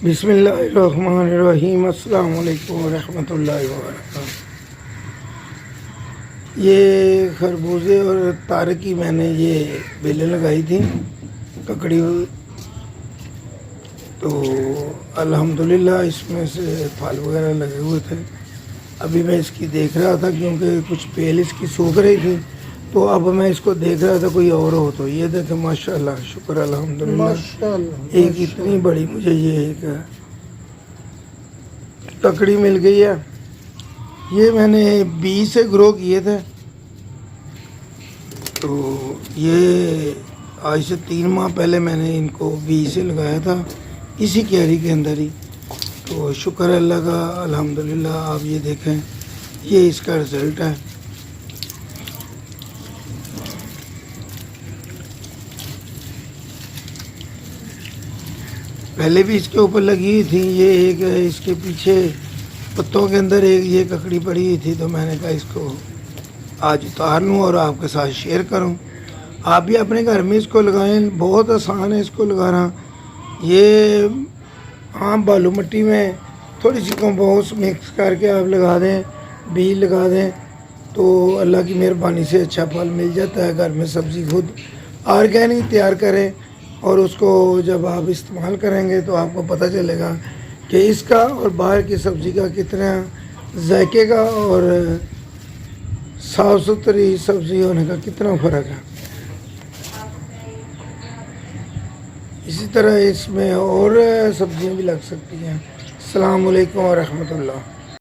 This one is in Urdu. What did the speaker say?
بسم اللہ الرحمن الرحیم۔ السلام علیکم ورحمۃ اللہ وبرکاتہ۔ یہ خربوزے اور تار کی میں نے یہ بیلیں لگائی تھیں ککڑی ہوئی، تو الحمدللہ اس میں سے پھل وغیرہ لگے ہوئے تھے۔ ابھی میں اس کی دیکھ رہا تھا کیونکہ کچھ بیل اس کی سوکھ رہی تھی، تو اب میں اس کو دیکھ رہا تھا کوئی اور ہو تو یہ دیکھیں ماشاءاللہ، شکر الحمدللہ۔ ایک اتنی بڑی مجھے یہ ایک ککڑی مل گئی ہے۔ یہ میں نے 20 سے گرو کیے تھے، تو یہ آج سے 3 ماہ پہلے میں نے ان کو 20 سے لگایا تھا اسی کیاری کے اندر ہی۔ تو شکر اللہ کا الحمدللہ۔ آپ یہ دیکھیں، یہ اس کا رزلٹ ہے۔ پہلے بھی اس کے اوپر لگی ہوئی تھی، یہ ایک اس کے پیچھے پتوں کے اندر ایک یہ ککڑی پڑی ہوئی تھی، تو میں نے کہا اس کو آج اتار لوں اور آپ کے ساتھ شیئر کروں۔ آپ بھی اپنے گھر میں اس کو لگائیں، بہت آسان ہے اس کو لگانا۔ یہ عام بالو مٹی میں تھوڑی سی کمپوسٹ مکس کر کے آپ لگا دیں، بیج لگا دیں، تو اللہ کی مہربانی سے اچھا پھل مل جاتا ہے۔ گھر میں سبزی خود آرگینک تیار کریں، اور اس کو جب آپ استعمال کریں گے تو آپ کو پتہ چلے گا کہ اس کا اور باہر کی سبزی کا کتنا ذائقے کا اور صاف ستھری سبزی ہونے کا کتنا فرق ہے۔ اسی طرح اس میں اور سبزیاں بھی لگ سکتی ہیں۔ السلام علیکم ورحمۃ اللہ۔